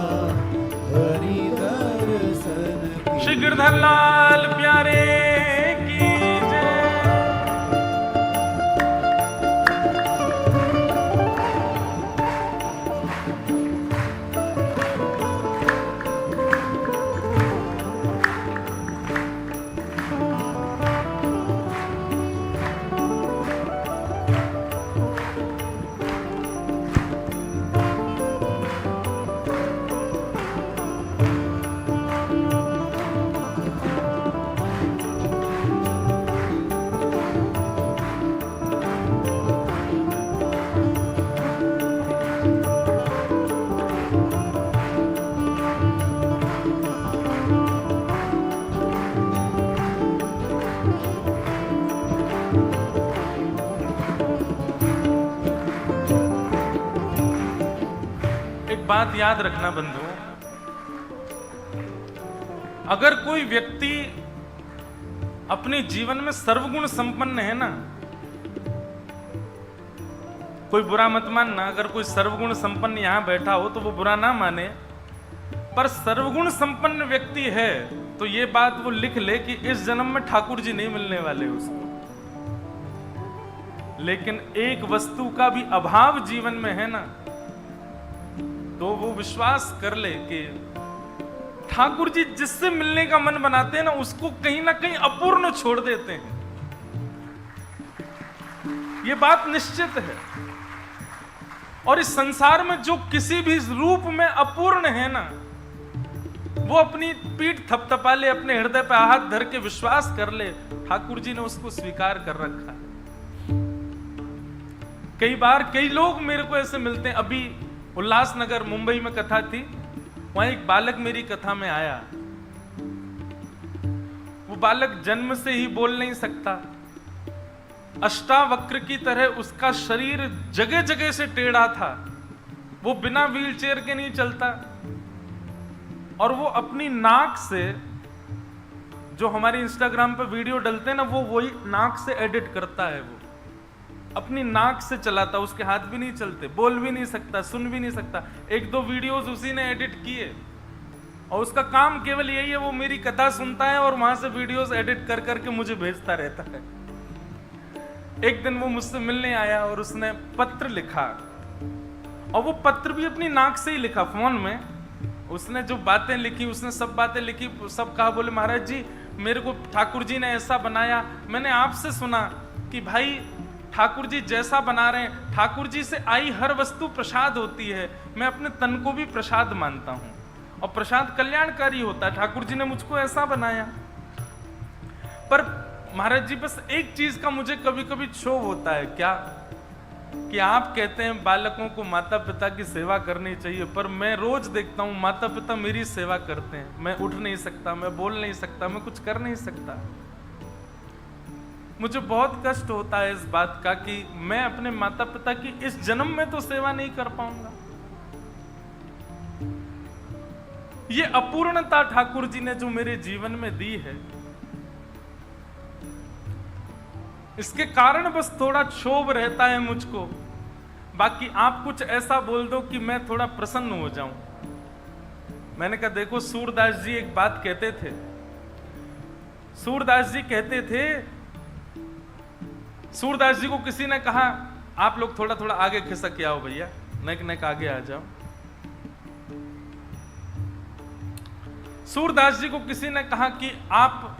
[SPEAKER 2] हरि दर्शन के।
[SPEAKER 1] श्री गिरधर लाल प्यारे की जय। एक बात याद रखना बंधुओं, अगर कोई व्यक्ति अपने जीवन में सर्वगुण संपन्न है ना, कोई बुरा मत मानना, अगर कोई सर्वगुण संपन्न यहां बैठा हो तो वो बुरा ना माने, पर सर्वगुण संपन्न व्यक्ति है तो ये बात वो लिख ले कि इस जन्म में ठाकुर जी नहीं मिलने वाले उसको। लेकिन एक वस्तु का भी अभाव जीवन में है ना, तो वो विश्वास कर ले कि ठाकुर जी जिससे मिलने का मन बनाते हैं ना, उसको कहीं ना कहीं अपूर्ण छोड़ देते हैं। ये बात निश्चित है। और इस संसार में जो किसी भी रूप में अपूर्ण है ना, वो अपनी पीठ थपथपा ले, अपने हृदय पे हाथ धर के विश्वास कर ले, ठाकुर जी ने उसको स्वीकार कर रखा है। कई बार कई लोग मेरे को ऐसे मिलते हैं। अभी उल्लासनगर मुंबई में कथा थी, वहां एक बालक मेरी कथा में आया। वो बालक जन्म से ही बोल नहीं सकता, अष्टावक्र की तरह उसका शरीर जगह जगह से टेढ़ा था, वो बिना व्हीलचेयर के नहीं चलता। और वो अपनी नाक से, जो हमारे इंस्टाग्राम पे वीडियो डलते हैं ना, वो वही नाक से एडिट करता है। वो अपनी नाक से चलाता, उसके हाथ भी नहीं चलते, बोल भी नहीं सकता, सुन भी नहीं सकता। एक दो वीडियोस उसी ने एडिट किए और उसका काम केवल यही है, वो मेरी कथा सुनता है और वहां से वीडियोस एडिट कर करके मुझे भेजता रहता है। एक दिन वो मुझसे मिलने आया और उसने पत्र लिखा, और वो पत्र भी अपनी नाक से ही लिखा, फोन में। उसने जो बातें लिखी, उसने सब बातें लिखी, सब कहा, बोले महाराज जी मेरे को ठाकुर जी ने ऐसा बनाया, मैंने आपसे सुना कि भाई ठाकुर जी जैसा बना रहे हैं, ठाकुर जी से आई हर वस्तु प्रसाद होती है, मैं अपने तन को भी प्रसाद मानता हूं और प्रसाद कल्याणकारी होता है, ठाकुर जी ने मुझको ऐसा बनाया। पर महाराज जी बस एक चीज का मुझे कभी कभी क्षोभ होता है, क्या कि आप कहते हैं बालकों को माता पिता की सेवा करनी चाहिए, पर मैं रोज देखता हूं माता पिता मेरी सेवा करते हैं, मैं उठ नहीं सकता, मैं बोल नहीं सकता, मैं कुछ कर नहीं सकता। मुझे बहुत कष्ट होता है इस बात का कि मैं अपने माता पिता की इस जन्म में तो सेवा नहीं कर पाऊंगा। ये अपूर्णता ठाकुर जी ने जो मेरे जीवन में दी है, इसके कारण बस थोड़ा क्षोभ रहता है मुझको। बाकी आप कुछ ऐसा बोल दो कि मैं थोड़ा प्रसन्न हो जाऊं। मैंने कहा देखो, सूरदास जी एक बात कहते थे। सूरदास जी कहते थे, सूरदास जी को किसी ने कहा आप लोग थोड़ा थोड़ा आगे खिसक के आओ भैया, नेक नेक आगे आ जाओ। सूरदास जी को किसी ने कहा कि आप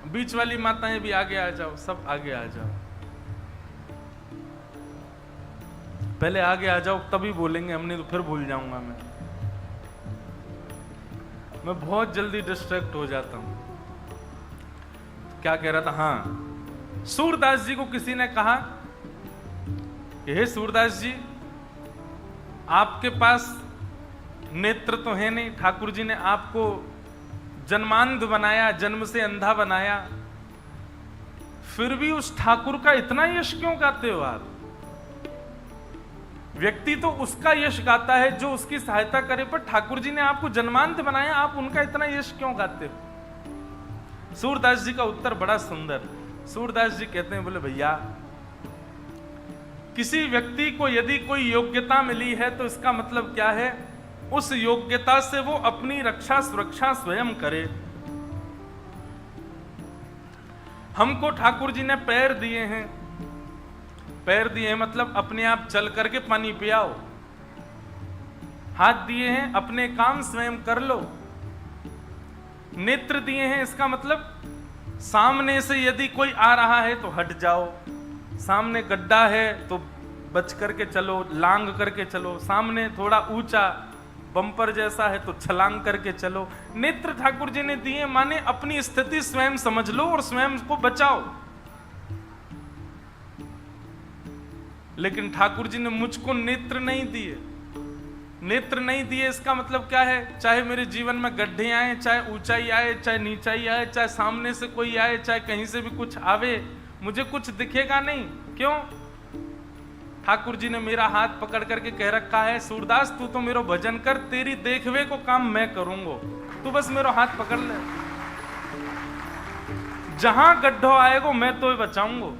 [SPEAKER 1] बीच वाली माताएं भी आगे आ जाओ, सब आगे आ जाओ, पहले आगे आ जाओ तभी बोलेंगे, हमने तो फिर भूल जाऊंगा मैं बहुत जल्दी डिस्ट्रैक्ट हो जाता हूं। क्या कह रहा था? हाँ, सूरदास जी को किसी ने कहा कि हे सूरदास जी, आपके पास नेत्र तो है नहीं, ठाकुर जी ने आपको जन्मांध बनाया, जन्म से अंधा बनाया, फिर भी उस ठाकुर का इतना यश क्यों गाते हो आप? व्यक्ति तो उसका यश गाता है जो उसकी सहायता करे, पर ठाकुर जी ने आपको जन्मांध बनाया, आप उनका इतना यश क्यों गाते हो? सूरदास जी का उत्तर बड़ा सुंदर। सूरदास जी कहते हैं, बोले भैया, किसी व्यक्ति को यदि कोई योग्यता मिली है तो इसका मतलब क्या है? उस योग्यता से वो अपनी रक्षा सुरक्षा स्वयं करे। हमको ठाकुर जी ने पैर दिए हैं, पैर दिए हैं मतलब अपने आप चल करके पानी पियाओ। हाथ दिए हैं, अपने काम स्वयं कर लो। नेत्र दिए हैं, इसका मतलब सामने से यदि कोई आ रहा है तो हट जाओ, सामने गड्ढा है तो बच करके चलो, लांग करके चलो, सामने थोड़ा ऊंचा बम्पर जैसा है तो छलांग करके चलो। नेत्र ठाकुर जी ने दिए, माने अपनी स्थिति स्वयं समझ लो और स्वयं को बचाओ। लेकिन ठाकुर जी ने मुझको नेत्र नहीं दिए। नेत्र नहीं दिए इसका मतलब क्या है? चाहे मेरे जीवन में गड्ढे आए, चाहे ऊंचाई आए, चाहे नीचाई आए, चाहे सामने से कोई आए, चाहे कहीं से भी कुछ आवे, मुझे कुछ दिखेगा नहीं। क्यों? ठाकुर जी ने मेरा हाथ पकड़ करके कह रखा है, सूरदास तू तो मेरा भजन कर, तेरी देखवे को काम मैं करूंगा, तू बस मेरा हाथ पकड़ ले। जहां गड्ढो आएगा मैं तो बचाऊंगा,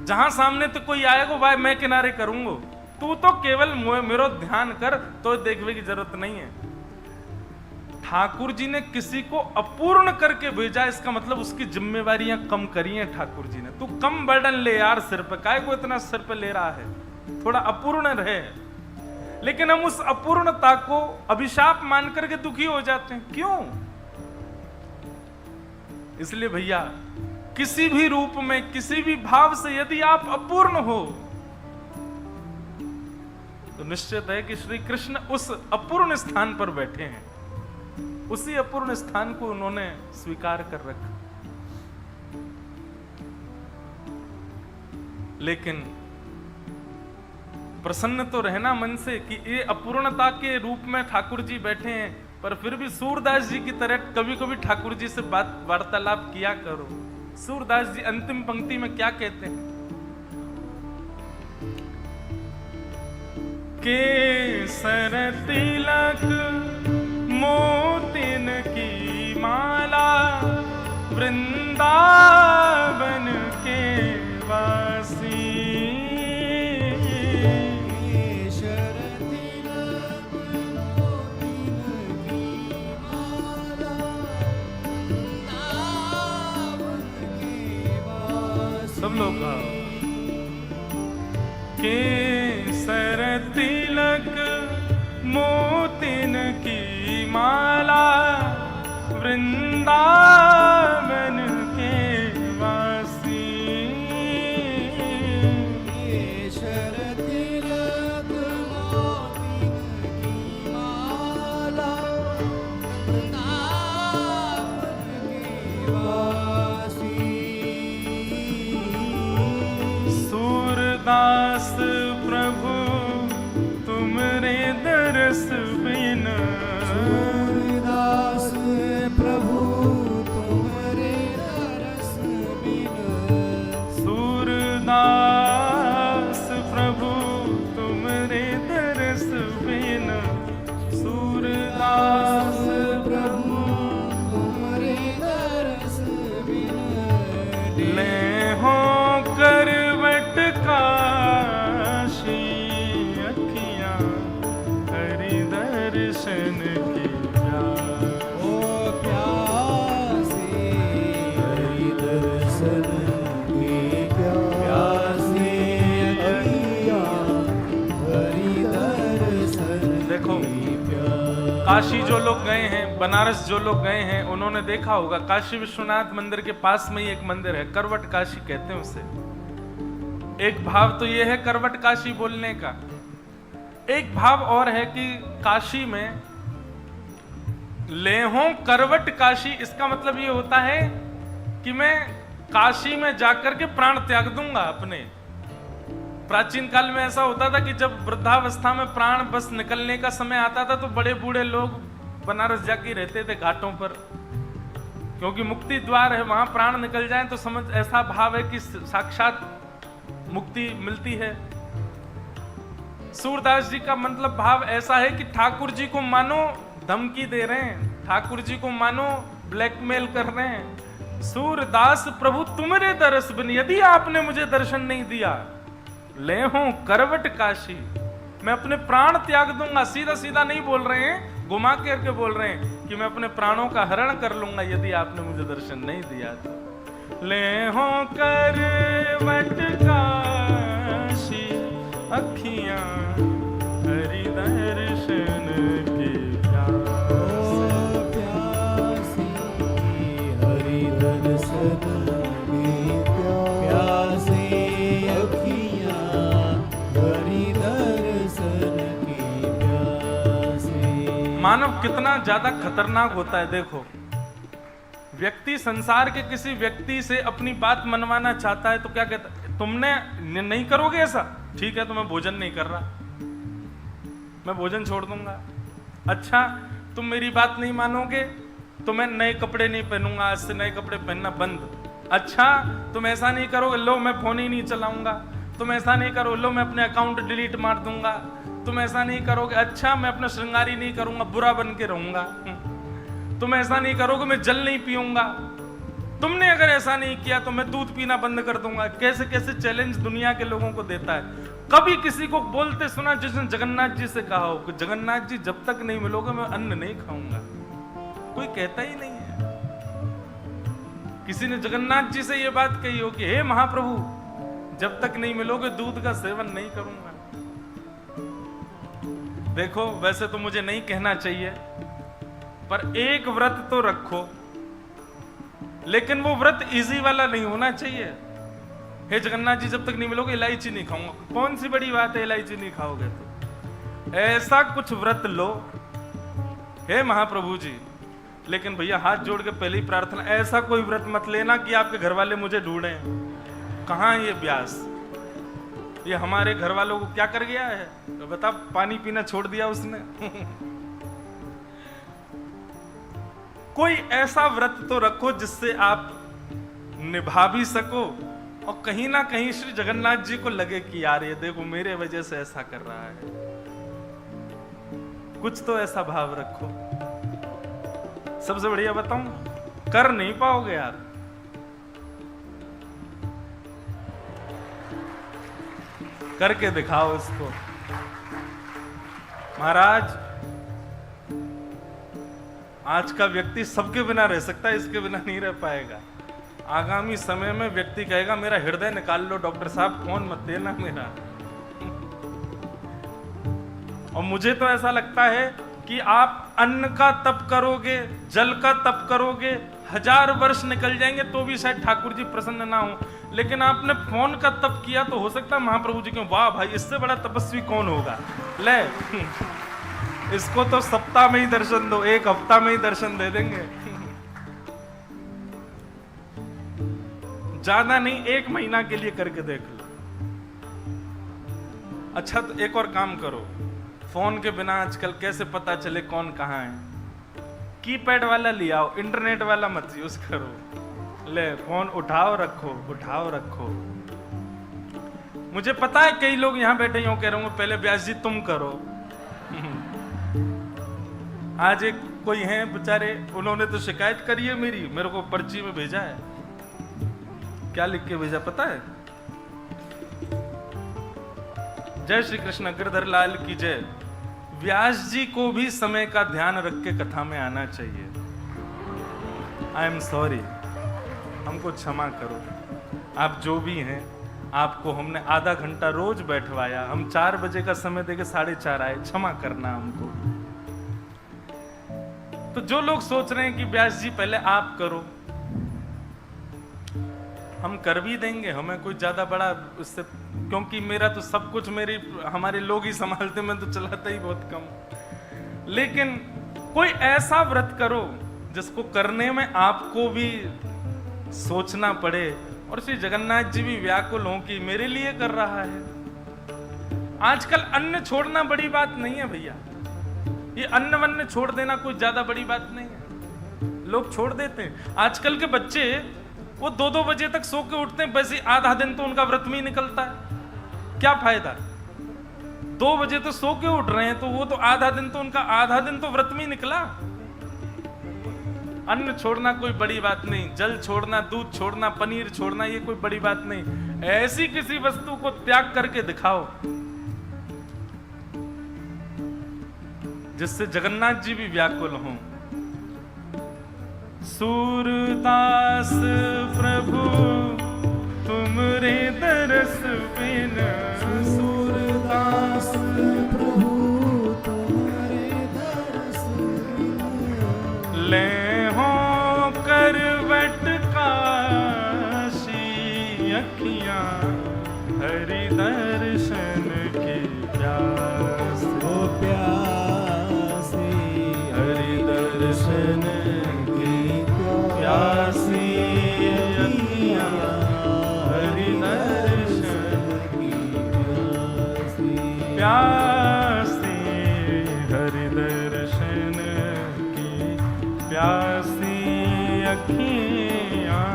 [SPEAKER 1] जहां सामने तो कोई आएगा भाई मैं किनारे करूंगा, तू तो केवल मेरा ध्यान कर, तो देखने की जरूरत नहीं है। ठाकुर जी ने किसी को अपूर्ण करके भेजा, इसका मतलब उसकी जिम्मेवारियां कम करी हैं ठाकुर जी ने। तू कम बर्डन ले यार सिर पे, काहे को इतना सिर पे ले रहा है, थोड़ा अपूर्ण रहे। लेकिन हम उस अपूर्णता को अभिशाप मान करके दुखी हो जाते हैं। क्यों? इसलिए भैया, किसी भी रूप में, किसी भी भाव से यदि आप अपूर्ण हो तो निश्चित है कि श्री कृष्ण उस अपूर्ण स्थान पर बैठे हैं, उसी अपूर्ण स्थान को उन्होंने स्वीकार कर रखा। लेकिन प्रसन्न तो रहना मन से कि ये अपूर्णता के रूप में ठाकुर जी बैठे हैं, पर फिर भी सूरदास जी की तरह कभी कभी ठाकुर जी से बात वार्तालाप किया करो। सूरदास जी अंतिम पंक्ति में क्या कहते हैं? केसर तिलक मोतिन की माला, वृंदावन के वासी।
[SPEAKER 2] केसर तिलक मोतिन की माला, वृंदावन के वासी।
[SPEAKER 1] सब लोग केसर तिलक मोतिन की माला, वृंदावन के वासी।
[SPEAKER 2] केसर तिलक मोतिन की माला, वृंदावन के वासी।
[SPEAKER 1] सूरदास प्रभु तुमरे दरस बिन,
[SPEAKER 2] सूरदास प्रभु तुम्हारे दरस बिन,
[SPEAKER 1] सूरदास प्रभु तुमरे दरस बिन, सूरदास
[SPEAKER 2] प्रभु तुम्हारे दरस बिन,
[SPEAKER 1] ले हो करवट काशी, अखियां हरि दर्शन की प्यास।
[SPEAKER 2] ओ प्यासी हरि दर्शन की प्यासी अखियाँ, हरि दर्शन
[SPEAKER 1] देखो,
[SPEAKER 2] की प्यास।
[SPEAKER 1] काशी जो लोग गए हैं, बनारस जो लोग गए हैं, उन्होंने देखा होगा काशी विश्वनाथ मंदिर के पास में ही एक मंदिर है, करवट काशी कहते हैं उसे। एक भाव तो ये है करवट काशी बोलने का, एक भाव और है कि काशी में लेहों करवट काशी, इसका मतलब ये होता है कि मैं काशी में जाकर के प्राण त्याग दूंगा अपने। प्राचीन काल में ऐसा होता था कि जब वृद्धावस्था में प्राण बस निकलने का समय आता था तो बड़े बूढ़े लोग बनारस जाके रहते थे घाटों पर, क्योंकि मुक्ति द्वार है, वहां प्राण निकल जाए तो समझ ऐसा भाव है कि साक्षात मुक्ति मिलती है। सूरदास जी का मतलब भाव ऐसा है कि ठाकुर जी को मानो धमकी दे रहे हैं, ठाकुर जी को मानो ब्लैकमेल कर रहे हैं। सूरदास प्रभु तुम्हारे दर्श बिन यदि आपने मुझे दर्शन नहीं दिया, ले हूं करवट काशी, मैं अपने प्राण त्याग दूंगा। सीधा सीधा नहीं बोल रहे हैं, घुमा करके बोल रहे हैं कि मैं अपने प्राणों का हरण कर लूंगा यदि आपने मुझे दर्शन नहीं दिया तो। ले हो करवट काशी अखियां हरि दर्शन की
[SPEAKER 2] प्यासी, हरि दर्शन की प्यासी अखियां हरि दर्शन की प्यासी।
[SPEAKER 1] मानव कितना ज्यादा खतरनाक होता है। देखो, व्यक्ति संसार के किसी व्यक्ति से अपनी बात मनवाना चाहता है तो क्या कहता है, तुमने नहीं करोगे ऐसा, ठीक है तो मैं भोजन नहीं कर रहा, मैं भोजन छोड़ दूंगा। अच्छा, तुम मेरी बात नहीं मानोगे तो मैं नए कपड़े नहीं पहनूंगा, आज से नए कपड़े पहनना बंद। अच्छा, तुम ऐसा नहीं करोगे, लो मैं फोन ही नहीं चलाऊंगा। तुम ऐसा नहीं करो, लो मैं अपने अकाउंट डिलीट मार दूंगा। तुम ऐसा नहीं करोगे, अच्छा मैं अपना श्रृंगारी नहीं करूंगा, बुरा बन के रहूंगा। तुम ऐसा नहीं करोगे, मैं जल नहीं पीऊंगा। तुमने अगर ऐसा नहीं किया तो मैं दूध पीना बंद कर दूंगा। कैसे कैसे चैलेंज दुनिया के लोगों को देता है। कभी किसी को बोलते सुना जिसने जगन्नाथ जी से कहा हो कि जगन्नाथ जी जब तक नहीं मिलोगे मैं अन्न नहीं खाऊंगा? कोई कहता ही नहीं है। किसी ने जगन्नाथ जी से यह बात कही हो कि हे महाप्रभु जब तक नहीं मिलोगे दूध का सेवन नहीं करूंगा। देखो, वैसे तो मुझे नहीं कहना चाहिए, पर एक व्रत तो रखो, लेकिन वो व्रत इजी वाला नहीं होना चाहिए। हे जगन्नाथ जी जब तक नहीं मिलोगे इलायची नहीं खाऊंगा। कौन सी बड़ी बात है इलायची नहीं खाओगे तो? ऐसा कुछ व्रत लो हे महाप्रभु जी। लेकिन भैया हाथ जोड़ के पहले ही प्रार्थना, ऐसा कोई व्रत मत लेना कि आपके घर वाले मुझे ढूंढें। कहां ये व्यास, ये हमारे घर वालों को क्या कर गया है तो बता, पानी पीना छोड़ दिया उसने। कोई ऐसा व्रत तो रखो जिससे आप निभा भी सको और कहीं ना कहीं श्री जगन्नाथ जी को लगे कि यार ये देखो मेरे वजह से ऐसा कर रहा है। कुछ तो ऐसा भाव रखो। सबसे बढ़िया बताऊं, कर नहीं पाओगे यार। करके दिखाओ इसको। महाराज, आज का व्यक्ति सबके बिना रह सकता है, इसके बिना नहीं रह पाएगा। आगामी समय में व्यक्ति कहेगा मेरा हृदय निकाल लो डॉक्टर साहब, फोन मत देना मेरा। और मुझे तो ऐसा लगता है कि आप अन्न का तप करोगे, जल का तप करोगे, 1000 वर्ष निकल जाएंगे तो भी शायद ठाकुर जी प्रसन्न ना हो। लेकिन आपने फोन का तप किया तो हो सकता है महाप्रभु जी क्यों, वाह भाई इससे बड़ा तपस्वी कौन होगा, ले इसको तो सप्ताह में ही दर्शन दो, 1 हफ्ता में ही दर्शन दे देंगे। ज्यादा नहीं, 1 महीना के लिए करके देख लो। अच्छा तो एक और काम करो, फोन के बिना आजकल कैसे पता चले कौन कहां है? कीपैड वाला ले आओ, इंटरनेट वाला मत यूज करो। ले फोन उठाओ रखो, उठाओ रखो। मुझे पता है कई लोग यहां बैठे यूं कह रहे होंगे पहले व्यास जी तुम करो। आज एक कोई है बेचारे, उन्होंने तो शिकायत करी है मेरी, मेरे को पर्ची में भेजा है। क्या लिख के भेजा पता है? जय श्री कृष्ण, गिरधर लाल की जय। व्यास जी को भी समय का ध्यान रख के कथा में आना चाहिए। आई एम सॉरी, हमको क्षमा करो। आप जो भी हैं, आपको हमने आधा घंटा रोज बैठवाया, हम 4 बजे का समय देके 4:30 आए, क्षमा करना हमको। तो जो लोग सोच रहे हैं कि व्यास जी पहले आप करो, हम कर भी देंगे, हमें कोई ज्यादा बड़ा उससे, क्योंकि मेरा तो सब कुछ हमारे लोग ही संभालते, मैं तो चलाता ही बहुत कम। लेकिन कोई ऐसा व्रत करो जिसको करने में आपको भी सोचना पड़े, और श्री जगन्नाथ जी भी व्याकुल हों कि मेरे लिए कर रहा है। आजकल अन्न छोड़ना बड़ी बात नहीं है भैया, ये अन्न वन्न छोड़ देना कोई ज्यादा बड़ी बात नहीं है, लोग छोड़ देते हैं। आजकल के बच्चे वो 2-2 बजे तक सो के उठते हैं, बस ही आधा दिन तो उनका व्रत में ही निकलता है। क्या फायदा, 2 बजे तो सो के उठ रहे हैं, तो वो तो आधा दिन तो उनका आधा दिन तो व्रत में ही निकला। अन्न छोड़ना कोई बड़ी बात नहीं, जल छोड़ना, दूध छोड़ना, पनीर छोड़ना, ये कोई बड़ी बात नहीं। ऐसी किसी वस्तु को त्याग करके दिखाओ जिससे जगन्नाथ जी भी व्याकुल हों। सूरदास प्रभु तुमरे दरस बिन,
[SPEAKER 2] सूरदास प्रभु तुम्हारे दरस बिन,
[SPEAKER 1] ले हो करवट काशी अखियां हरि दर्शन की प्यास,
[SPEAKER 2] ओ प्यासी
[SPEAKER 1] हरि दर्शन की प्यासी अखियां हरि दर्शन
[SPEAKER 2] की प्यासी,
[SPEAKER 1] प्यासी हरि दर्शन की प्यासी अखियां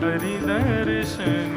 [SPEAKER 1] हरि दर्शन